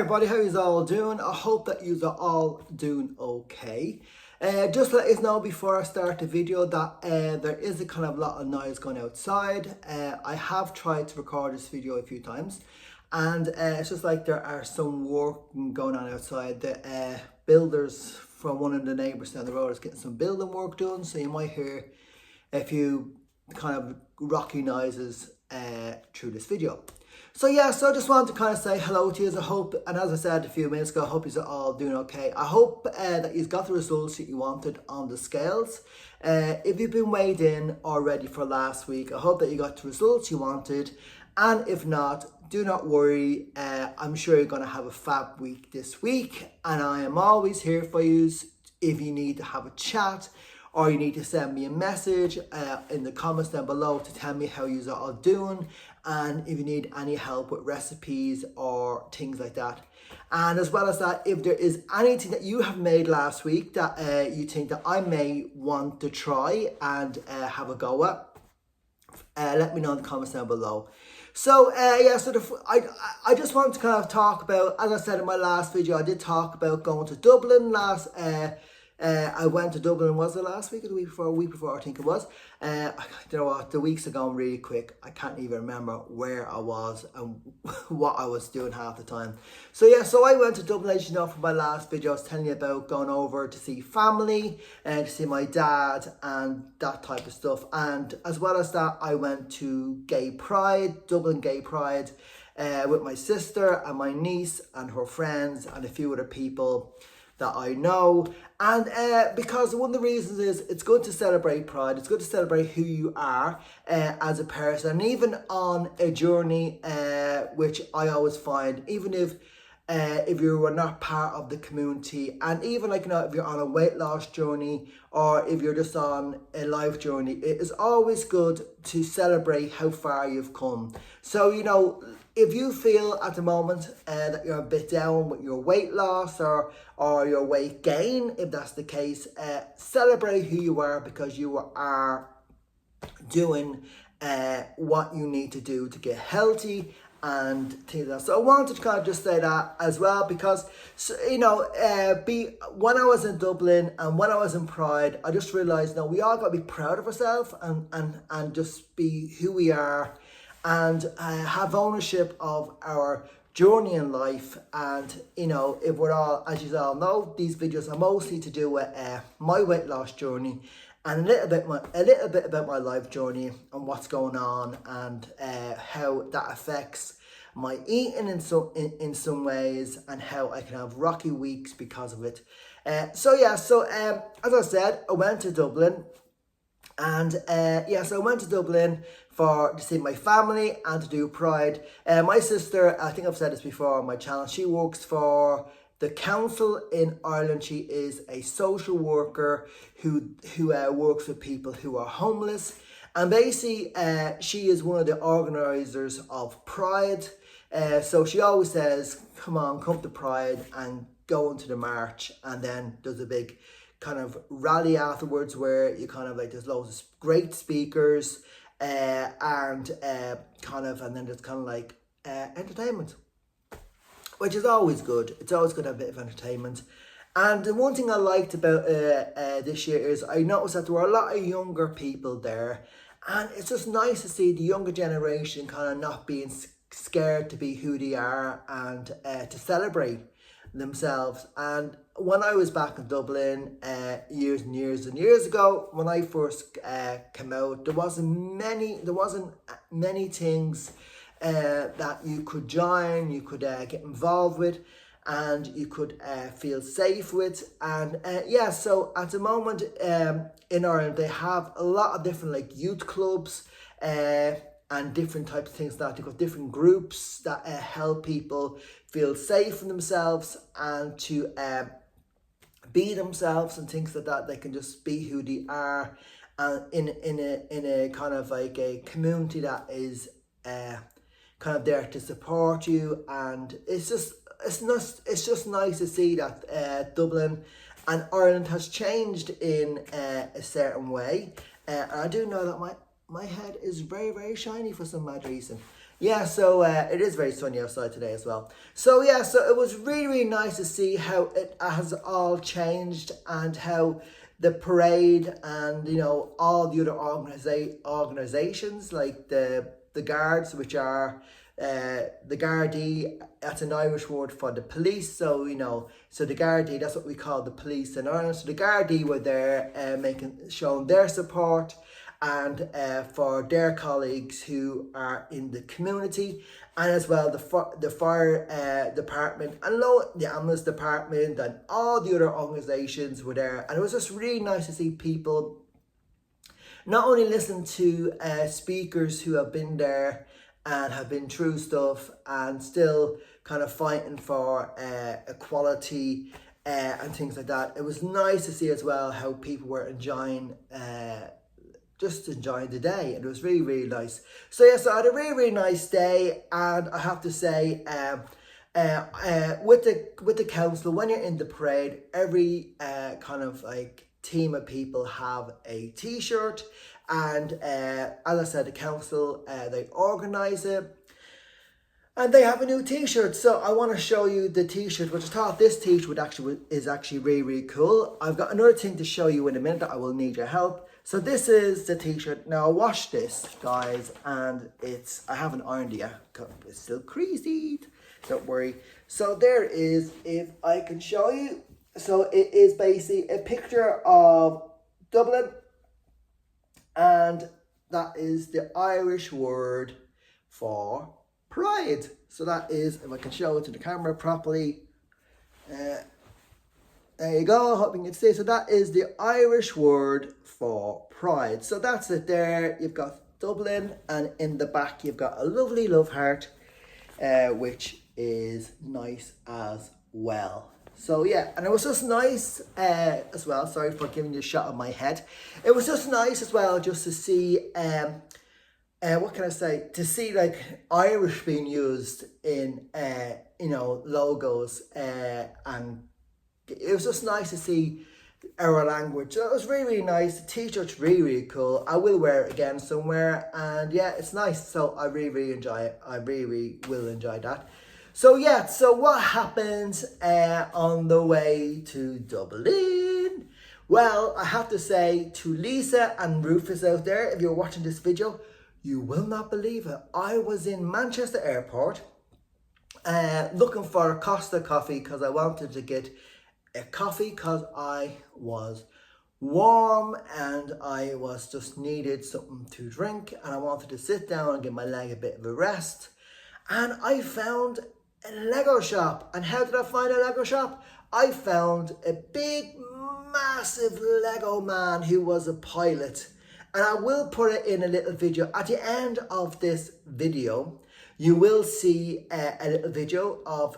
everybody, how you all doing? I hope that you are all doing okay. Just to let you know before I start the video that there is a kind of lot of noise going outside. I have tried to record this video a few times, and it's just like there are some work going on outside. The builders from one of the neighbours down the road is getting some building work done, so you might hear a few kind of rocky noises through this video. So I just wanted to kind of say hello to you. I hope, and as I said a few minutes ago, I hope you're all doing okay. I hope that you've got the results that you wanted on the scales. If you've been weighed in already for last week, I hope that you got the results you wanted. And if not, do not worry. I'm sure you're going to have a fab week this week. And I am always here for you if you need to have a chat, or you need to send me a message in the comments down below to tell me how you're all doing, and if you need any help with recipes or things like that. And as well as that, if there is anything that you have made last week that you think that I may want to try and have a go at, let me know in the comments down below. So I just wanted to kind of talk about, as I said in my last video, I did talk about going to Dublin I went to Dublin, was it last week or the week before? A week before, I think it was. You know what, the weeks are going really quick. I can't even remember where I was and what I was doing half the time. So I went to Dublin, as you know, for my last video. I was telling you about going over to see family and to see my dad and that type of stuff. And as well as that, I went to Gay Pride, Dublin Gay Pride, with my sister and my niece and her friends and a few other people that I know. And because one of the reasons is it's good to celebrate Pride, it's good to celebrate who you are as a person, and even on a journey, which I always find, even if you were not part of the community, and even like, you know, if you're on a weight loss journey or if you're just on a life journey, it is always good to celebrate how far you've come. So, you know, if you feel at the moment that you're a bit down with your weight loss or your weight gain, if that's the case, celebrate who you are, because you are doing what you need to do to get healthy and things like that. So I wanted to kind of just say that as well, because, you know, when I was in Dublin and when I was in Pride, I just realised, no, we all got to be proud of ourselves and just be who we are, and have ownership of our journey in life. And, you know, if we're all, as you all know, these videos are mostly to do with my weight loss journey and a little bit about my life journey and what's going on, and how that affects my eating in some ways, and how I can have rocky weeks because of it. So as I said, I went to Dublin. And so I went to Dublin to see my family and to do Pride. My sister, I think I've said this before on my channel, she works for the council in Ireland. She is a social worker who works with people who are homeless. And basically, she is one of the organisers of Pride. So she always says, come to Pride and go into the march, and then there's a big kind of rally afterwards where you kind of like, there's loads of great speakers and then there's kind of like entertainment, which is always good. It's always good to have a bit of entertainment. And the one thing I liked about this year is I noticed that there were a lot of younger people there, and it's just nice to see the younger generation kind of not being scared to be who they are and to celebrate themselves. And when I was back in Dublin years and years ago, when I first came out, there wasn't many things that you could join, you could get involved with, and you could feel safe with. And so at the moment in Ireland, they have a lot of different like youth clubs and different types of things that they've got different groups that help people feel safe in themselves and to be themselves and things like that. They can just be who they are, and in a kind of like a community that is kind of there to support you. And it's just nice to see that Dublin and Ireland has changed in a certain way. And I do know that my head is very, very shiny for some mad reason. Yeah, so it is very sunny outside today as well. So yeah, so it was really, really nice to see how it has all changed and how the parade and, you know, all the other organizations like the guards, which are the Gardaí, that's an Irish word for the police. So, you know, so the Gardaí, that's what we call the police in Ireland. So the Gardaí were there showing their support and for their colleagues who are in the community, and as well the fire department and the ambulance department and all the other organisations were there. And it was just really nice to see people not only listen to speakers who have been there and have been through stuff and still kind of fighting for equality and things like that. It was nice to see as well how people were enjoying the day, and it was really, really nice. So yeah, so I had a really, really nice day, and I have to say with the council, when you're in the parade, every kind of like team of people have a t-shirt, and as I said, the council they organize it. And they have a new t-shirt, so I want to show you the t-shirt, which I thought this t-shirt is actually really, really cool. I've got another thing to show you in a minute that I will need your help. So this is the t-shirt. Now I washed this, guys, and I haven't ironed it yet. It's still creased. Don't worry. So there is, if I can show you. So it is basically a picture of Dublin, and that is the Irish word for pride. So that is, if I can show it to the camera properly, there you go, hope you can see. So that is the Irish word for pride. So that's it there. You've got Dublin, and in the back you've got a lovely love heart, which is nice as well. So yeah, and it was just nice as well. Sorry for giving you a shot of my head. It was just nice as well just to see what can I say? To see like Irish being used in you know, logos, and it was just nice to see our language. So it was really, really nice. The t-shirt's really, really cool. I will wear it again somewhere, and yeah, it's nice. So I really, really enjoy it. I really, really will enjoy that. So yeah, so what happened on the way to Dublin? Well, I have to say to Lisa and Rufus out there, if you're watching this video, you will not believe it. I was in Manchester Airport looking for a Costa coffee because I wanted to get a coffee because I was warm and I was just needed something to drink, and I wanted to sit down and give my leg a bit of a rest. And I found a Lego shop. And how did I find a Lego shop? I found a big, massive Lego man who was a pilot. And I will put it in a little video. At the end of this video, you will see a little video of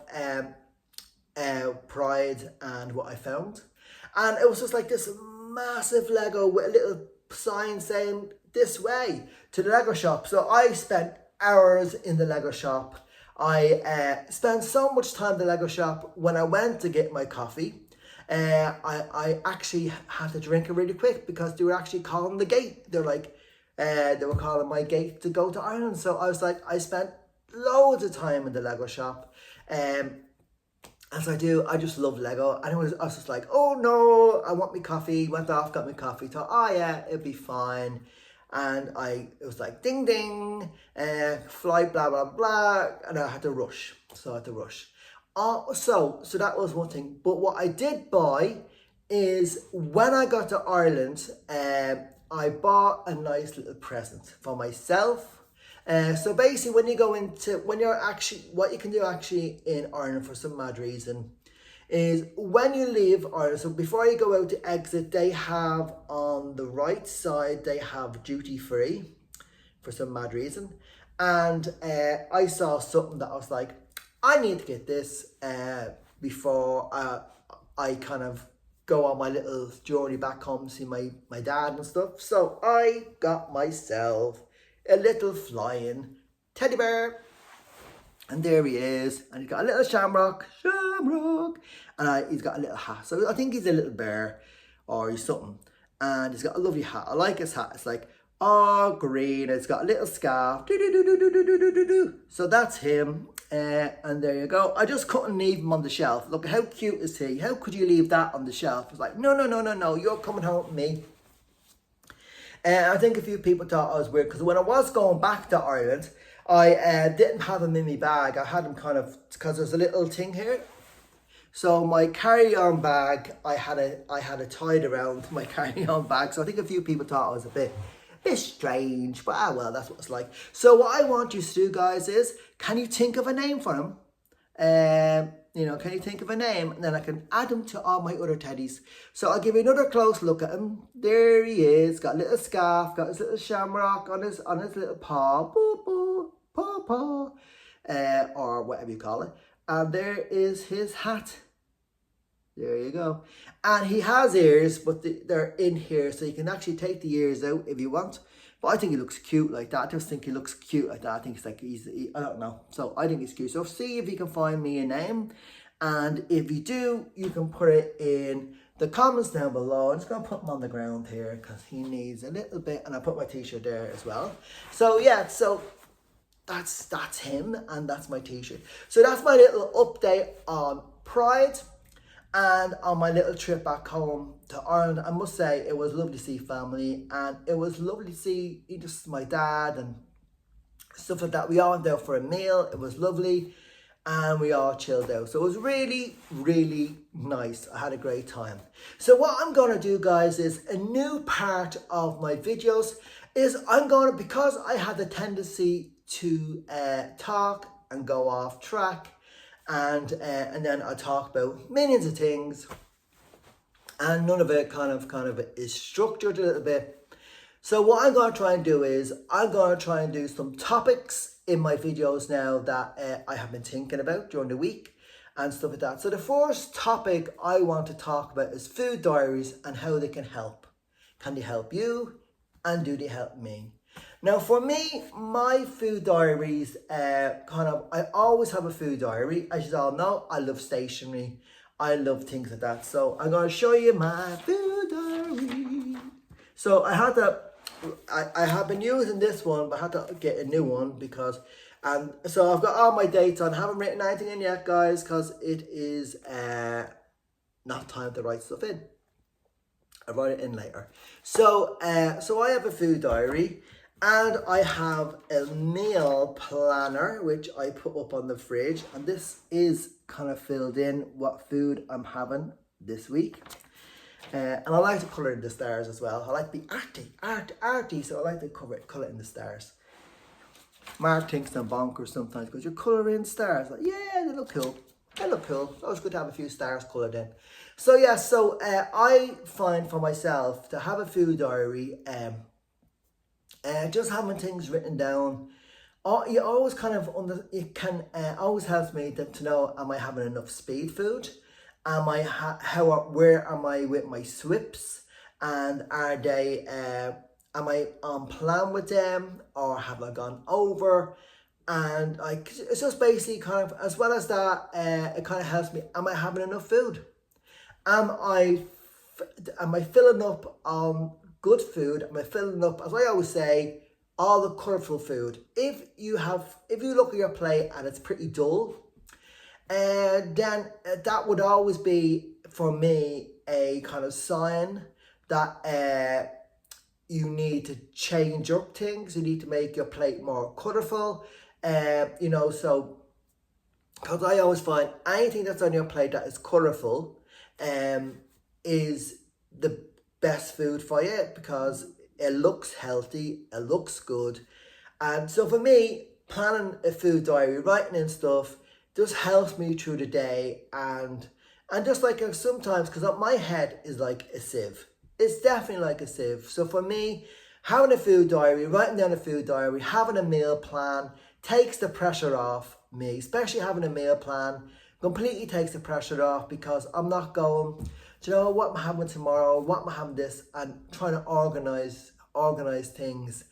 Pride and what I found. And it was just like this massive Lego with a little sign saying this way to the Lego shop. So I spent hours in the Lego shop. I spent so much time in the Lego shop. When I went to get my coffee, I actually had to drink it really quick because they were actually calling the gate. They're like, they were calling my gate to go to Ireland. So I was like, I spent loads of time in the Lego shop. As I do, I just love Lego. And I was just like, oh no, I want my coffee. Went off, got my coffee. Thought, oh yeah, it'll be fine. And it was like ding ding, flight blah blah blah, and I had to rush. So I had to rush. So that was one thing. But what I did buy is when I got to Ireland, I bought a nice little present for myself. So basically, what you can do actually in Ireland for some mad reason is when you leave Ireland, so before you go out to exit, they have on the right side, they have duty free for some mad reason. And I saw something that I was like, I need to get this before I kind of go on my little journey back home to see my dad and stuff. So I got myself a little flying teddy bear. And there he is, and he's got a little shamrock, and he's got a little hat. So I think he's a little bear, or he's something. And he's got a lovely hat. I like his hat. It's like all green. It's got a little scarf. Do, do, do, do, do, do, do, do, do, do. So that's him. And there you go. I just couldn't leave him on the shelf. Look, how cute is he? How could you leave that on the shelf? It's like, no, no, no, no, no. You're coming home with me. I think a few people thought I was weird because when I was going back to Ireland, I didn't have him in my bag. I had him kind of, because there's a little thing here. So my carry-on bag, I had a tied around my carry-on bag. So I think a few people thought I was a bit strange, but well, that's what it's like. So what I want you to do, guys, is can you think of a name for him? You know, can you think of a name? And then I can add him to all my other teddies. So I'll give you another close look at him. There he is, got a little scarf, got his little shamrock on his little paw, boo, boo, paw, paw, or whatever you call it. And there is his hat. There you go. And he has ears, but they're in here, so you can actually take the ears out if you want. But I think he looks cute like that. I just think he looks cute like that. I think it's like I don't know. So I think it's cute. So see if you can find me a name. And if you do, you can put it in the comments down below. I'm just going to put him on the ground here because he needs a little bit. And I put my t-shirt there as well. So yeah, so that's him and that's my t-shirt. So that's my little update on Pride. And on my little trip back home to Ireland, I must say it was lovely to see family, and it was lovely to see just my dad and stuff like that. We all went out for a meal. It was lovely, and we all chilled out. So it was really, really nice. I had a great time. So what I'm going to do, guys, is a new part of my videos is I'm going to, because I had the tendency to talk and go off track, and then I talk about millions of things, and none of it kind of is structured a little bit. So what I'm going to try and do is I'm going to try and do some topics in my videos now that I have been thinking about during the week and stuff like that. So the first topic I want to talk about is food diaries and how they can help. Can they help you, and do they help me? Now for me, my food diaries, I always have a food diary. As you all know, I love stationery. I love things like that. So I'm going to show you my food diary. So I have been using this one, but I had to get a new one because, so I've got all my dates on. I haven't written anything in yet, guys, because it is not time to write stuff in. I'll write it in later. So I have a food diary. And I have a meal planner, which I put up on the fridge. And this is kind of filled in what food I'm having this week. And I like to colour in the stars as well. I like to be arty. So I like to colour in the stars. Mark thinks I'm bonkers sometimes because you're colouring stars. Like, yeah, they look cool. They look cool. It's always good to have a few stars coloured in. So yeah, I find for myself to have a food diary, just having things written down, you always kind of always helps me to know, am I having enough speed food? Where am I with my swips? And are they, am I on plan with them, or have I gone over? And it's just basically kind of, as well as that, it kind of helps me, am I having enough food? Am I filling up on good food? Am I filling up, as I always say, all the colourful food? If you look at your plate and it's pretty dull, then that would always be, for me, a kind of sign that you need to change up things. You need to make your plate more colourful. So, because I always find anything that's on your plate that is colourful is the best food for you, because it looks healthy, it looks good. And so for me, planning a food diary, writing in stuff, just helps me through the day. And just like sometimes, because my head is like a sieve. It's definitely like a sieve. So for me, having a food diary, writing down a food diary, having a meal plan takes the pressure off me. Especially having a meal plan completely takes the pressure off, because I'm not going, do you know what am I having tomorrow, what am I having this, and trying to organize things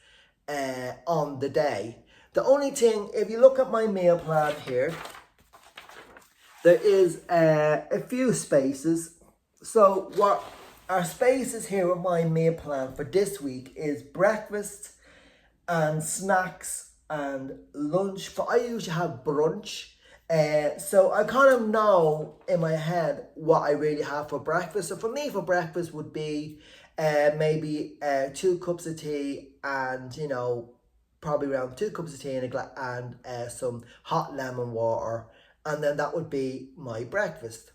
on the day. The only thing, if you look at my meal plan here, there is a few spaces. So what our spaces here with my meal plan for this week is breakfast and snacks and lunch. But I usually have brunch. So I kind of know in my head what I really have for breakfast. So for me, for breakfast would be maybe 2 cups of tea, and probably around 2 cups of tea and some hot lemon water, and then that would be my breakfast.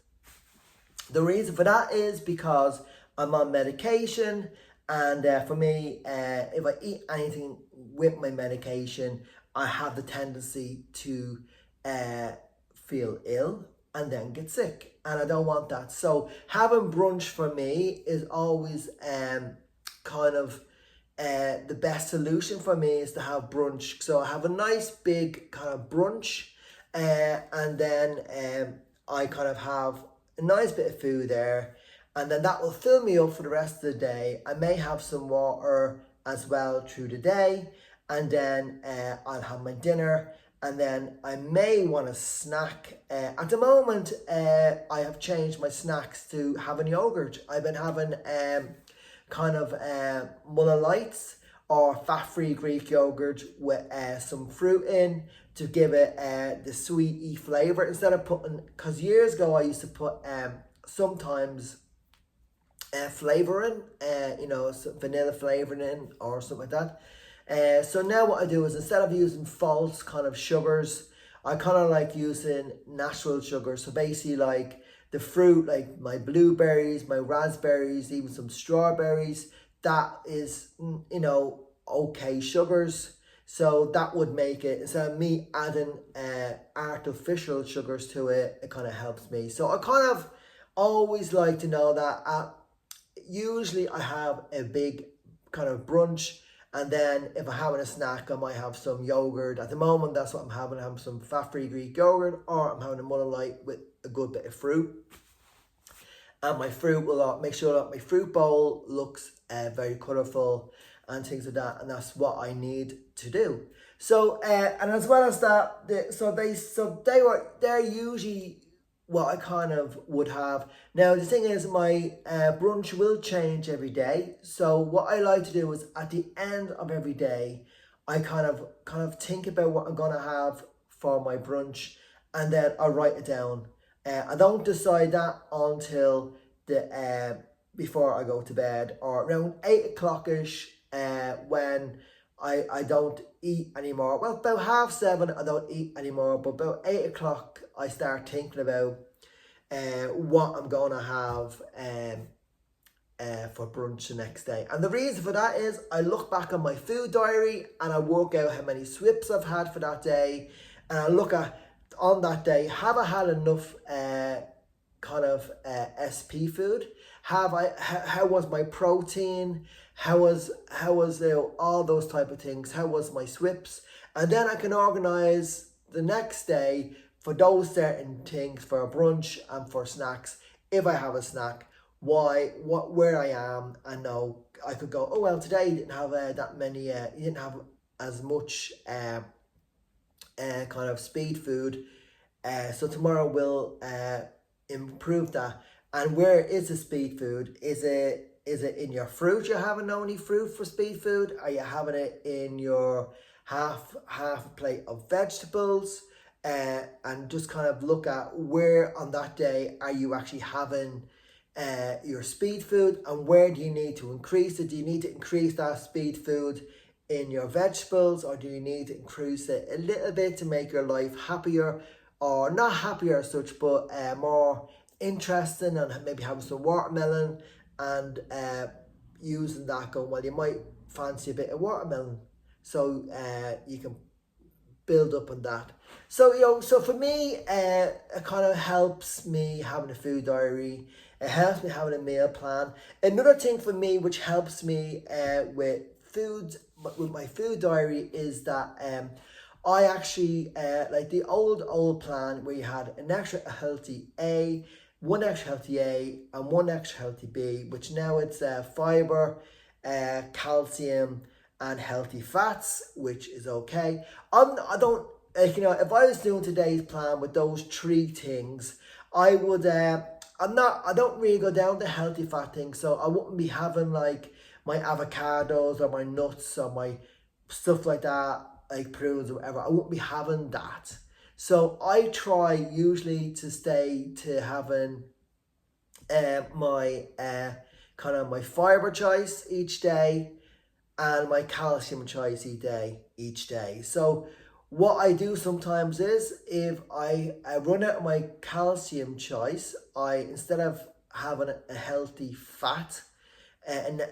The reason for that is because I'm on medication, and for me, if I eat anything with my medication, I have the tendency to uh, feel ill and then get sick, and I don't want that. So having brunch for me is always kind of the best solution for me is to have brunch. So I have a nice big kind of brunch, and then I kind of have a nice bit of food there, and then that will fill me up for the rest of the day. I may have some water as well through the day, and then I'll have my dinner, and then I may want a snack. At the moment, I have changed my snacks to having yogurt. I've been having kind of Muller Lights or fat-free Greek yogurt with some fruit in to give it the sweety flavour, instead of putting, because years ago I used to put sometimes flavour in, vanilla flavouring in or something like that. So now what I do is, instead of using false kind of sugars, I kind of like using natural sugar. So basically like the fruit, like my blueberries, my raspberries, even some strawberries, that is, okay sugars. So that would make it, instead of me adding artificial sugars to it, it kind of helps me. So I kind of always like to know that usually I have a big kind of brunch, and then if I'm having a snack, I might have some yogurt. At the moment, that's what I'm having. I'm having some fat-free Greek yogurt, or I'm having a Muller Light with a good bit of fruit. And my fruit will make sure that my fruit bowl looks very colourful and things like that, and that's what I need to do. So and as well as that, they're usually what I kind of would have. Now the thing is, my brunch will change every day. So what I like to do is, at the end of every day, I kind of think about what I'm gonna have for my brunch, and then I write it down. I don't decide that until the before I go to bed, or around 8 o'clock-ish, when I don't eat anymore. Well, about 7:30 I don't eat anymore, but about 8 o'clock I start thinking about what I'm gonna have for brunch the next day. And the reason for that is, I look back on my food diary and I work out how many swips I've had for that day, and I look at, on that day, have I had enough kind of SP food? How was my protein? How was all those type of things? How was my swips? And then I can organize the next day for those certain things, for a brunch and for snacks. If I have a snack, where I am, I know I could go, oh well, today you didn't have that many, you didn't have as much kind of speed food, so tomorrow we'll improve that. And where is the speed food? Is it in your fruit? You're having only fruit for speed food? Are you having it in your half a plate of vegetables? And just kind of look at where on that day are you actually having your speed food, and where do you need to increase it? Do you need to increase that speed food in your vegetables, or do you need to increase it a little bit to make your life happier, or not happier as such, but more interesting, and maybe having some watermelon and using that, going, well, you might fancy a bit of watermelon, so you can build up on that. So so for me, it kind of helps me having a food diary. It helps me having a meal plan. Another thing for me which helps me with my food diary is that I actually like the old plan where you had an extra healthy A, one extra healthy A, and one extra healthy B, which now it's fiber, calcium, and healthy fats, which is okay. I don't like, if I was doing today's plan with those three things, I would I don't really go down the healthy fat thing, so I wouldn't be having like my avocados or my nuts or my stuff like that, like prunes or whatever. I wouldn't be having that. So I try usually to stay to having my kind of my fiber choice each day and my calcium choice each day. So what I do sometimes is if I run out of my calcium choice, I instead of having a healthy fat, and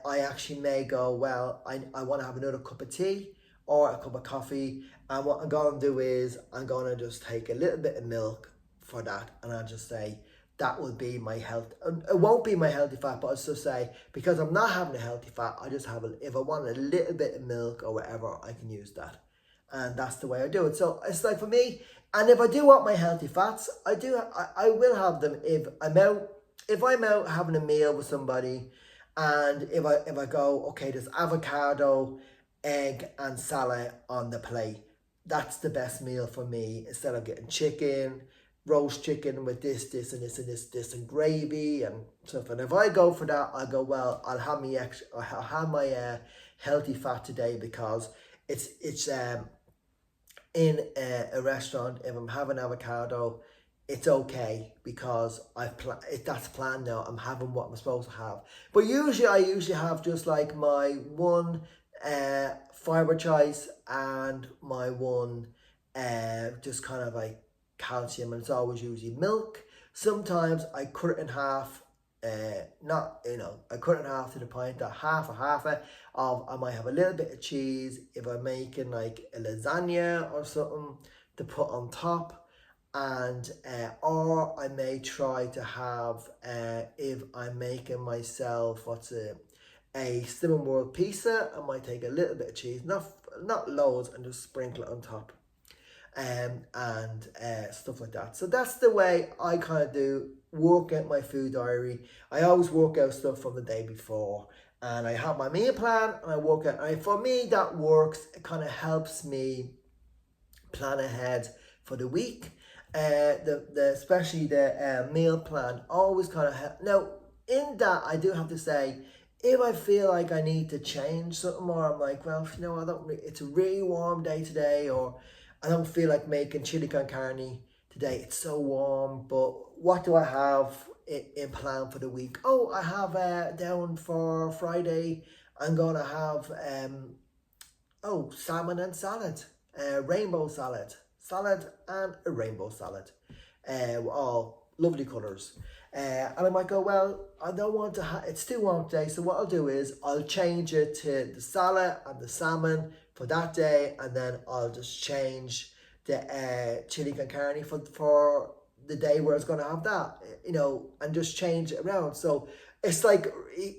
I actually may go, well, I want to have another cup of tea or a cup of coffee, and what I'm going to do is I'm going to just take a little bit of milk for that, and I'll just say that will be my health. It won't be my healthy fat, but I'll just say, because I'm not having a healthy fat, I just have if I want a little bit of milk or whatever, I can use that. And that's the way I do it. So it's like for me, and if I do want my healthy fats, I will have them if I'm out having a meal with somebody, and if I go, okay, there's avocado, egg and salad on the plate. That's the best meal for me, instead of getting chicken, roast chicken with this and this and gravy and stuff. And if I go for that, I go, well, I'll have my healthy fat today, because it's in a restaurant. If I'm having avocado, it's okay, because that's planned now. I'm having what I'm supposed to have. But I usually have just like my one fiber choice and my one just kind of like calcium, and it's always usually milk. Sometimes I cut it in half, I cut it in half to the point that half of I might have a little bit of cheese if I'm making like a lasagna or something to put on top, and or I may try to have if I'm making myself a SlimmingWorld pizza, I might take a little bit of cheese, not loads, and just sprinkle it on top. And stuff like that. So that's the way I kind of work out my food diary. I always work out stuff from the day before, and I have my meal plan and I work out. And for me, that works. It kind of helps me plan ahead for the week. Especially the meal plan always kind of help. Now, in that, I do have to say, if I feel like I need to change something, or I'm like, well, I don't. It's a really warm day today, or I don't feel like making chili con carne today. It's so warm, but what do I have in plan for the week? Oh, I have down for Friday, I'm going to have salmon and salad, rainbow salad and a rainbow salad, all lovely colours. And I might go, well, I don't want to it's too warm today, so what I'll do is I'll change it to the salad and the salmon for that day, and then I'll just change the chili con carne for the day where I was going to have that, and just change it around. So it's like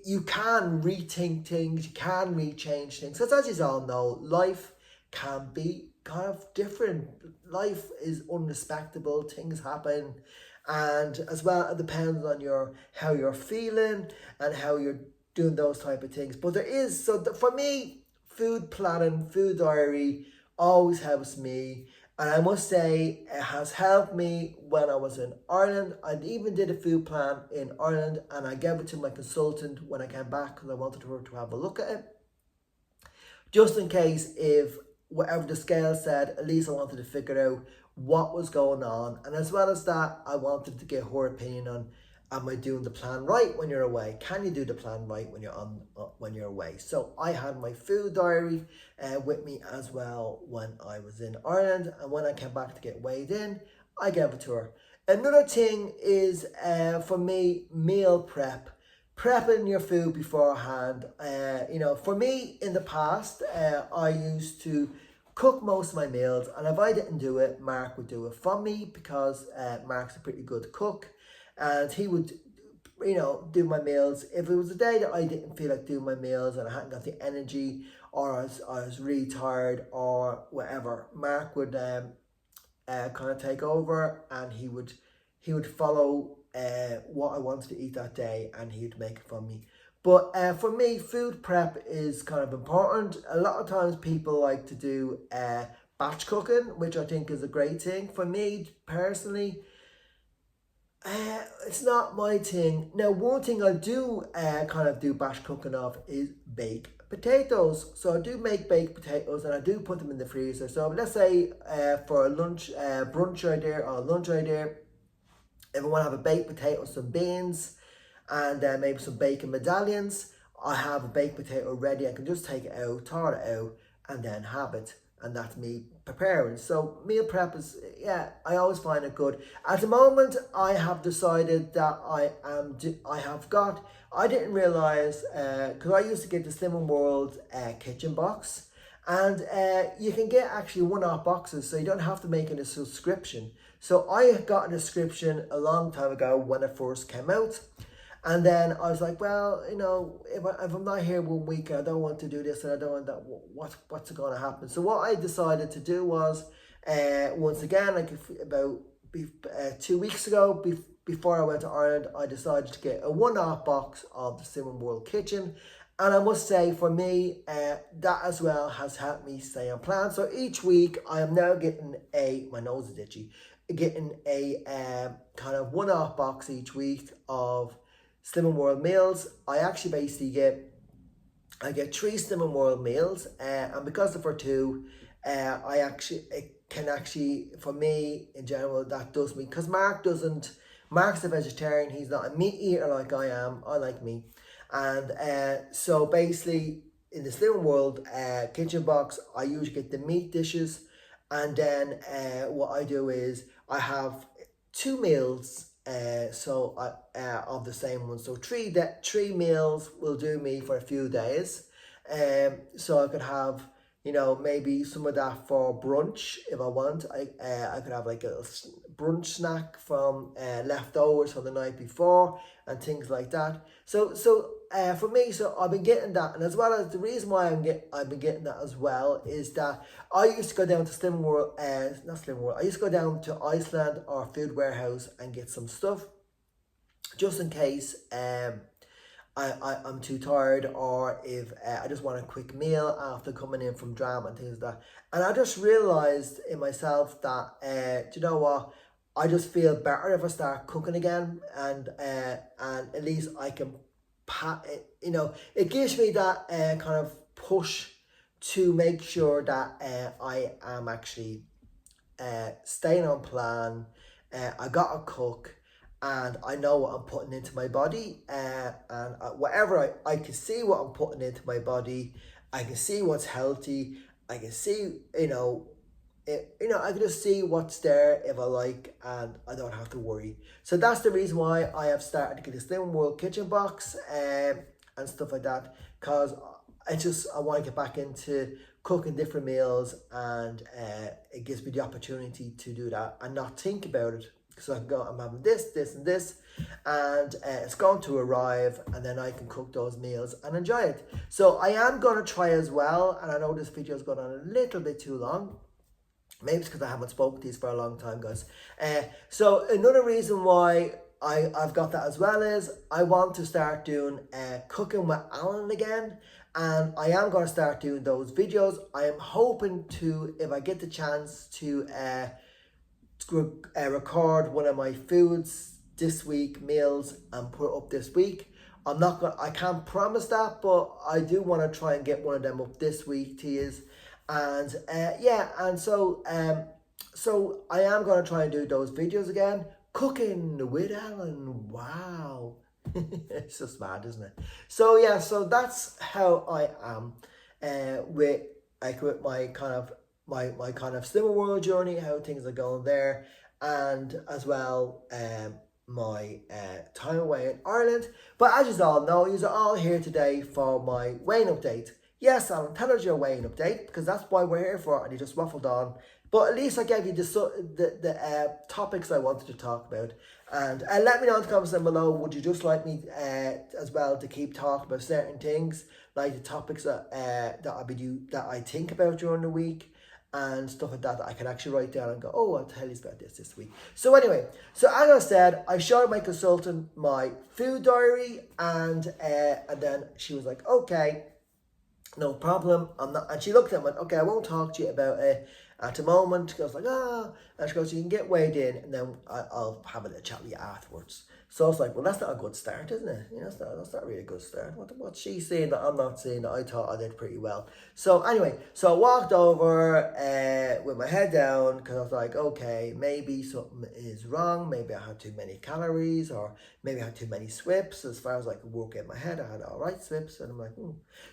you can rethink things, you can rechange things. Because as you all know, life can be kind of different. Life is unrespectable, things happen. And as well, it depends on how you're feeling and how you're doing those type of things. But for me, food planning, food diary always helps me. And I must say, it has helped me when I was in Ireland. I even did a food plan in Ireland, and I gave it to my consultant when I came back, because I wanted her to have a look at it. Just in case, if whatever the scale said, at least I wanted to figure out what was going on. And as well as that, I wanted to get her opinion on, am I doing the plan right when you're away? Can you do the plan right when you're away? So I had my food diary with me as well when I was in Ireland, and when I came back to get weighed in, I gave it to her. Another thing is for me, meal prep. Prepping your food beforehand. For me in the past, I used to cook most of my meals, and if I didn't do it, Mark would do it for me, because Mark's a pretty good cook, and he would do my meals. If it was a day that I didn't feel like doing my meals and I hadn't got the energy, or I was really tired or whatever, Mark would kind of take over, and he would follow what I wanted to eat that day, and he'd make it for me. But for me, food prep is kind of important. A lot of times people like to do batch cooking, which I think is a great thing. For me personally, It's not my thing. Now, one thing I do kind of do batch cooking of is baked potatoes. So I do make baked potatoes and I do put them in the freezer. So let's say for a lunch, brunch idea or lunch idea, if I want to have a baked potato, some beans, and maybe some bacon medallions, I have a baked potato ready. I can just take it out, thaw it out, and then have it. And that's me preparing. So meal prep is, yeah, I always find it good. At the moment, I have decided that I didn't realize, because I used to get the SlimmingWorld kitchen box. And you can get actually one-off boxes, so you don't have to make it a subscription. So I got a subscription a long time ago when it first came out. And then I was like, well, you know, if I'm not here 1 week, I don't want to do this and I don't want that, what's going to happen? So what I decided to do was, once again, like about 2 weeks ago, before I went to Ireland, I decided to get a one-off box of the SlimmingWorld kitchen. And I must say, for me, that as well has helped me stay on plan. So each week, I am now getting my nose is itchy, getting a kind of one-off box each week of SlimmingWorld meals. I actually basically I get 3 SlimmingWorld meals, and because they're for 2, it can actually, for me in general, that does me, because Mark's a vegetarian, he's not a meat eater like I am, I like meat. And so basically in the SlimmingWorld kitchen box, I usually get the meat dishes, and then what I do is I have 2 meals of the same one. So 3 meals will do me for a few days. So I could have, you know, maybe some of that for brunch if I want. I could have like a brunch snack from leftovers from the night before and things like that. So for me, so I've been getting that, and as well as the reason why I've been getting that as well is that I used to go down to not SlimmingWorld. I used to go down to Iceland or Food Warehouse and get some stuff, just in case I'm too tired, or if I just want a quick meal after coming in from drama and things like that. And I just realised in myself that do you know what? I just feel better if I start cooking again, and at least I can, you know, it gives me that kind of push to make sure that I am actually staying on plan. I got to cook, and I know what I'm putting into my body, and whatever I can see what I'm putting into my body, I can see what's healthy, I can see, I can just see what's there if I like, and I don't have to worry. So that's the reason why I have started to get a SlimmingWorld kitchen box and stuff like that, because I want to get back into cooking different meals, and it gives me the opportunity to do that and not think about it. So I can go, I'm having this, this, and this, and it's going to arrive, and then I can cook those meals and enjoy it. So I am going to try as well, and I know this video is going on a little bit too long. Maybe it's because I haven't spoken to these for a long time, guys. So another reason why I've got that as well is I want to start doing cooking with Alan again. And I am going to start doing those videos. I am hoping to, if I get the chance to record one of my foods this week, meals, and put it up this week. I can't promise that, but I do want to try and get one of them up this week to you. And so I am going to try and do those videos again. Cooking with Alan, wow. It's just mad, isn't it? So yeah, so that's how I am with my kind of SlimmingWorld journey, how things are going there, and as well my time away in Ireland. But as you all know, you are all here today for my weighing update. Yes, Alan, tell us your weighing update, because that's why we're here for it, and you just waffled on. But at least I gave you the topics I wanted to talk about. And let me know in the comments down below, would you just like me as well to keep talking about certain things, like the topics that I think about during the week, and stuff like that I can actually write down and go, oh, I'll tell you about this week. So anyway, so as I said, I showed my consultant my food diary, and then she was like, okay, no problem, I'm not, and she looked at me and went, okay, I won't talk to you about it. at the moment. She goes like, and she goes, you can get weighed in, and then I'll have a little chat with you afterwards. So I was like, well, that's not a good start, isn't it? You know, that's not really a good start. What's she saying that I'm not saying that I thought I did pretty well? So anyway, so I walked over with my head down because I was like, okay, maybe something is wrong. Maybe I had too many calories, or maybe I had too many swips. As far as I could work in my head, I had all right swips, and I'm like,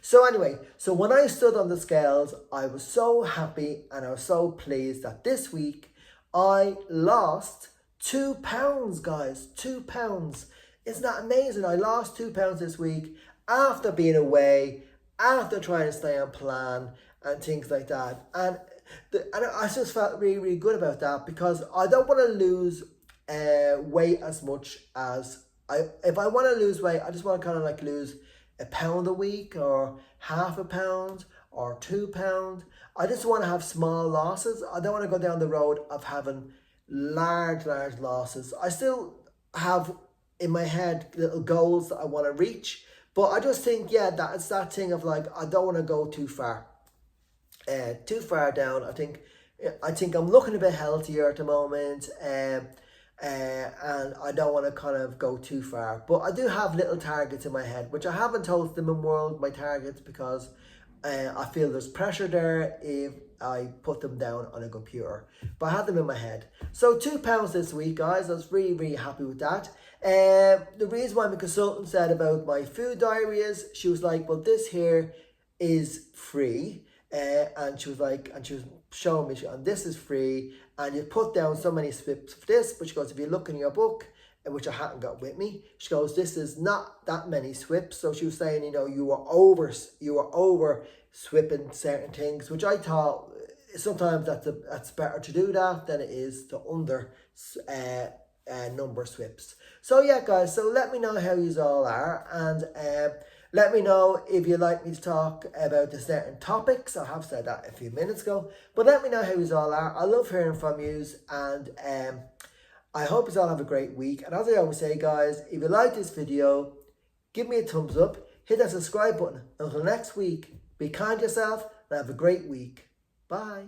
So anyway, so when I stood on the scales, I was so happy and I was so pleased that this week I lost 2 pounds, guys. 2 pounds. Isn't that amazing? I lost 2 pounds this week after being away, after trying to stay on plan and things like that. And I just felt really, really good about that, because I don't want to lose weight as much as if I want to lose weight, I just want to kind of like lose a pound a week, or half a pound, or 2 pounds. I just want to have small losses. I don't want to go down the road of having large losses. I still have in my head little goals that I want to reach, but I just think, yeah, that it's that thing of like, I don't want to go too far down. I think I'm looking a bit healthier at the moment, and I don't want to kind of go too far, but I do have little targets in my head, which I haven't told SlimmingWorld my targets, because I feel there's pressure there if I put them down on a computer, but I had them in my head. So 2 pounds this week, guys. I was really, really happy with that. The reason why my consultant said about my food diary is, she was like, well, this here is free, and she was showing me, and this is free, and you put down so many swips for this, but she goes, if you look in your book, which I hadn't got with me, she goes, this is not that many swips. So she was saying, you know, you were over swipping certain things, which I thought sometimes that's better to do that than it is to under number swips. So yeah, guys, so let me know how you all are, and let me know if you'd like me to talk about the certain topics. I have said that a few minutes ago, but let me know how you all are. I love hearing from you, and I hope you all have a great week. And as I always say, guys, if you like this video, give me a thumbs up, hit that subscribe button. Until next week, be kind to yourself and have a great week. Bye.